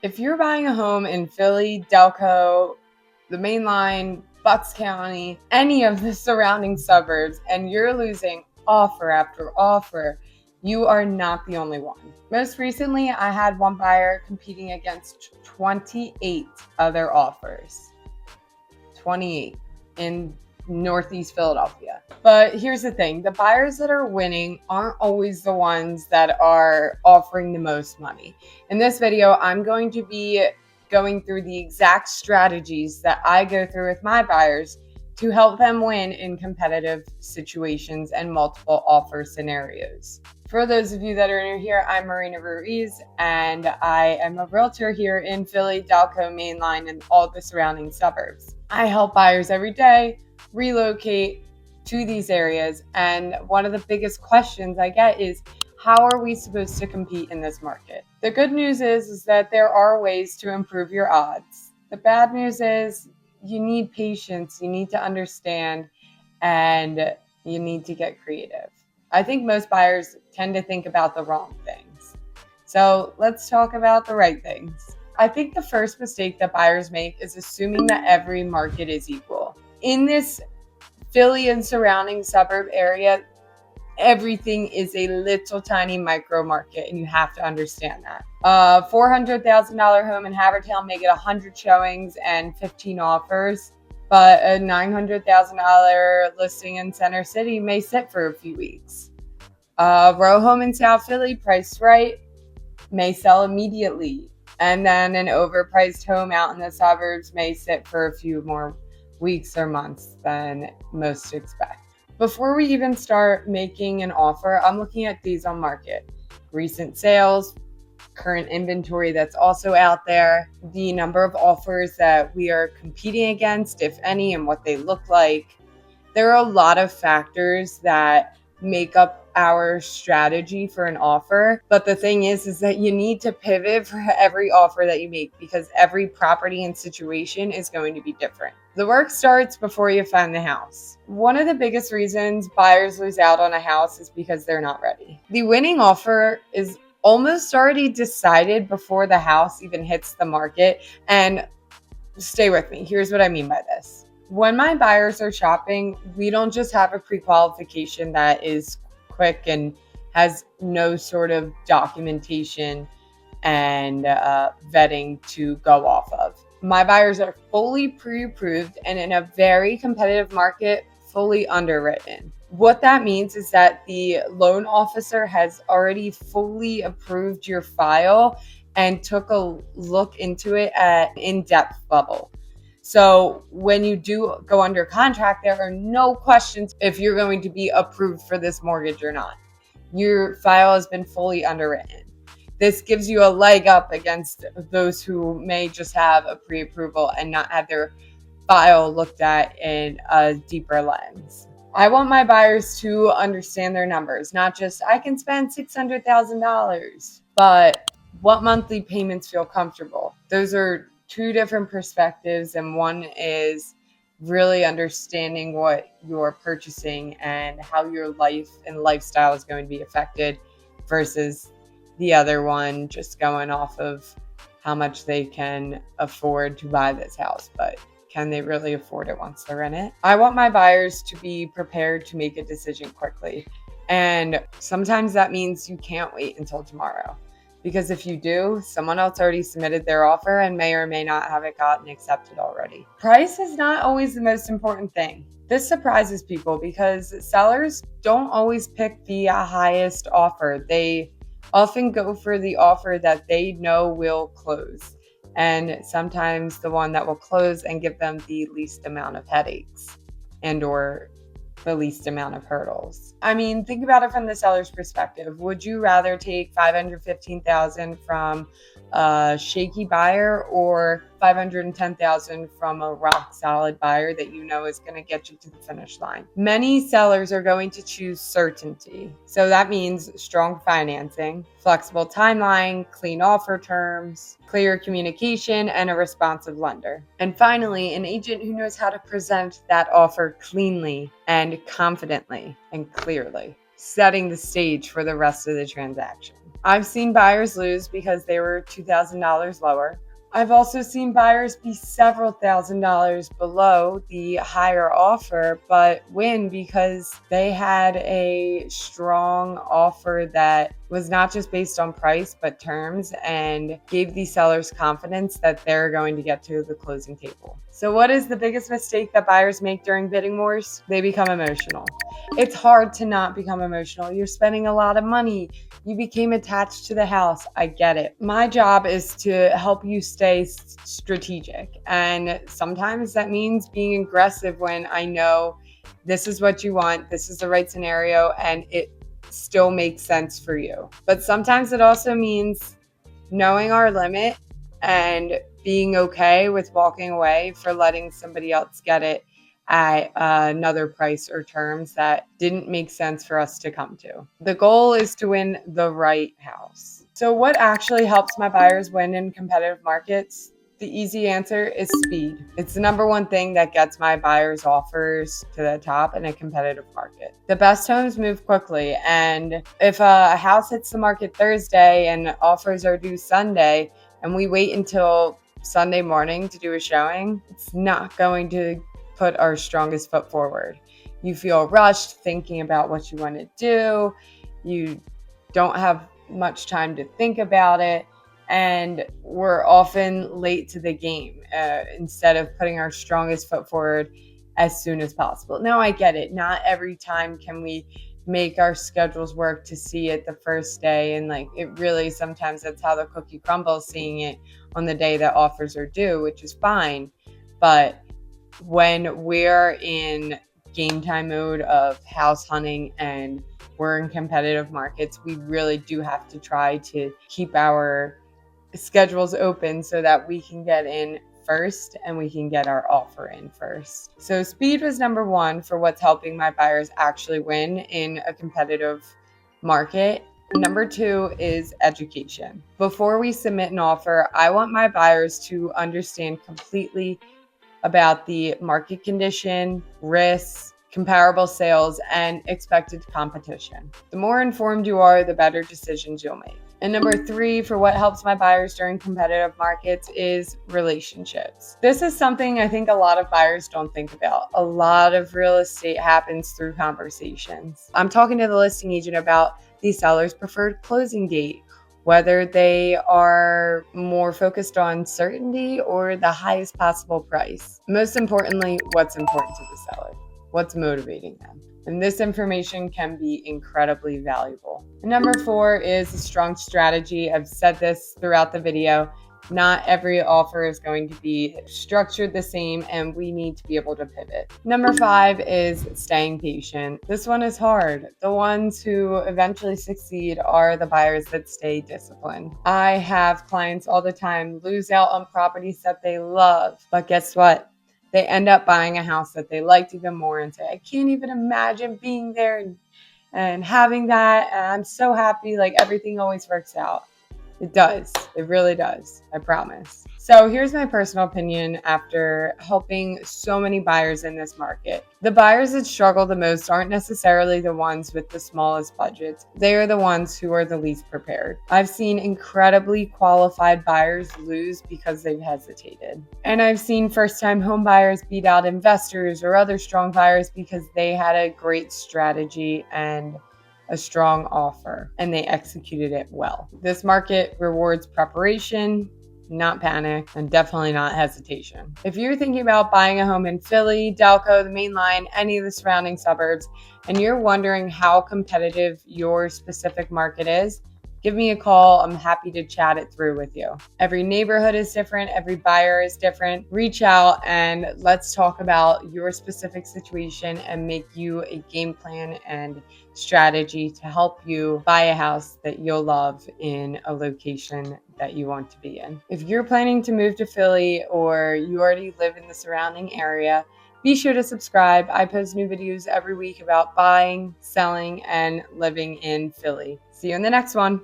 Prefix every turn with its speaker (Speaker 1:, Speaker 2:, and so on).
Speaker 1: If you're buying a home in Philly, Delco, the main line, Bucks County, any of the surrounding suburbs, and you're losing offer after offer, you are not the only one. Most recently, I had one buyer competing against 28 other offers. 28 in Northeast Philadelphia. But here's the thing, the buyers that are winning aren't always the ones that are offering the most money. In this video, I'm going to be going through the exact strategies that I go through with my buyers to help them win in competitive situations and multiple offer scenarios. For those of you that are new here, I'm Marina Ruiz, and I am a realtor here in Philly, Delco, Mainline, and all the surrounding suburbs. I help buyers every day relocate to these areas, and one of the biggest questions I get is, how are we supposed to compete in this market? The good news is that there are ways to improve your odds. The bad news is you need patience, you need to understand, and you need to get creative. I think most buyers tend to think about the wrong things. So let's talk about the right things. I think the first mistake that buyers make is assuming that every market is equal. In this Philly and surrounding suburb area, everything is a little tiny micro market, and you have to understand that. $400,000 home in Havertown may get 100 showings and 15 offers, but a $900,000 listing in Center City may sit for a few weeks. A row home in South Philly, priced right, may sell immediately, and then an overpriced home out in the suburbs may sit for a few more weeks or months than most expect. Before we even start making an offer, I'm looking at these on market. Recent sales, current inventory that's also out there, the number of offers that we are competing against, if any, and what they look like. There are a lot of factors that make up our strategy for an offer. But the thing is that you need to pivot for every offer that you make, because every property and situation is going to be different. The work starts before you find the house. One of the biggest reasons buyers lose out on a house is because they're not ready. The winning offer is almost already decided before the house even hits the market. And stay with me. Here's what I mean by this. When my buyers are shopping, we don't just have a pre-qualification that is quick and has no sort of documentation and vetting to go off of. My buyers are fully pre-approved and in a very competitive market, fully underwritten. What that means is that the loan officer has already fully approved your file and took a look into it at an in-depth level. So when you do go under contract, there are no questions if you're going to be approved for this mortgage or not. Your file has been fully underwritten. This gives you a leg up against those who may just have a pre-approval and not have their file looked at in a deeper lens. I want my buyers to understand their numbers, not just, I can spend $600,000, but what monthly payments feel comfortable. Those are two different perspectives, and one is really understanding what you're purchasing and how your life and lifestyle is going to be affected, versus the other one just going off of how much they can afford to buy this house, but can they really afford it once they're in it? I want my buyers to be prepared to make a decision quickly, and sometimes that means you can't wait until tomorrow. Because if you do, someone else already submitted their offer and may or may not have it gotten accepted already. Price is not always the most important thing. This surprises people because sellers don't always pick the highest offer. They often go for the offer that they know will close, and sometimes the one that will close and give them the least amount of headaches and or the least amount of hurdles. I mean, think about it from the seller's perspective. Would you rather take $515,000 from a shaky buyer or $510,000 from a rock solid buyer that you know is going to get you to the finish line? Many sellers are going to choose certainty. So that means strong financing, flexible timeline, clean offer terms, clear communication, and a responsive lender. And finally, an agent who knows how to present that offer cleanly and confidently and clearly, setting the stage for the rest of the transaction. I've seen buyers lose because they were $2,000 lower. I've also seen buyers be several $1,000s below the higher offer, but win because they had a strong offer that was not just based on price, but terms, and gave the sellers confidence that they're going to get to the closing table. So what is the biggest mistake that buyers make during bidding wars? They become emotional. It's hard to not become emotional. You're spending a lot of money. You became attached to the house. I get it. My job is to help you stay strategic. And sometimes that means being aggressive when I know this is what you want, this is the right scenario, and it still makes sense for you. But sometimes it also means knowing our limit and being okay with walking away for letting somebody else get it at another price or terms that didn't make sense for us to come to. The goal is to win the right house. So what actually helps my buyers win in competitive markets? The easy answer is speed. It's the number one thing that gets my buyers' offers to the top in a competitive market. The best homes move quickly, and if a house hits the market Thursday and offers are due Sunday, and we wait until Sunday morning to do a showing, it's not going to put our strongest foot forward. You feel rushed thinking about what you want to do. You don't have much time to think about it. And we're often late to the game instead of putting our strongest foot forward as soon as possible. Now, I get it. Not every time can we make our schedules work to see it the first day. And like it really, sometimes that's how the cookie crumbles, seeing it on the day that offers are due, which is fine. But when we're in game time mode of house hunting and we're in competitive markets, we really do have to try to keep our schedules open so that we can get in first and we can get our offer in first. So speed was number one for what's helping my buyers actually win in a competitive market. Number two is education. Before we submit an offer, I want my buyers to understand completely about the market condition, risks, comparable sales, and expected competition. The more informed you are, the better decisions you'll make. And number three, for what helps my buyers during competitive markets, is relationships. This is something I think a lot of buyers don't think about. A lot of real estate happens through conversations. I'm talking to the listing agent about the seller's preferred closing date, whether they are more focused on certainty or the highest possible price. Most importantly, what's important to the seller, what's motivating them. And this information can be incredibly valuable. And number four is a strong strategy. I've said this throughout the video. Not every offer is going to be structured the same, and we need to be able to pivot. Number five is staying patient. This one is hard. The ones who eventually succeed are the buyers that stay disciplined. I have clients all the time lose out on properties that they love, but guess what? They end up buying a house that they liked even more and say, I can't even imagine being there and having that. And I'm so happy, like everything always works out. It does. It really does. I promise. So here's my personal opinion after helping so many buyers in this market. The buyers that struggle the most aren't necessarily the ones with the smallest budgets. They are the ones who are the least prepared. I've seen incredibly qualified buyers lose because they've hesitated. And I've seen first-time home buyers beat out investors or other strong buyers because they had a great strategy and a strong offer and they executed it well. This market rewards preparation, not panic, and definitely not hesitation. If you're thinking about buying a home in Philly, Delco, the main line, any of the surrounding suburbs, and you're wondering how competitive your specific market is, give me a call. I'm happy to chat it through with you. Every neighborhood is different. Every buyer is different. Reach out and let's talk about your specific situation and make you a game plan and strategy to help you buy a house that you'll love in a location that you want to be in. If you're planning to move to Philly or you already live in the surrounding area, be sure to subscribe. I post new videos every week about buying, selling, and living in Philly. See you in the next one.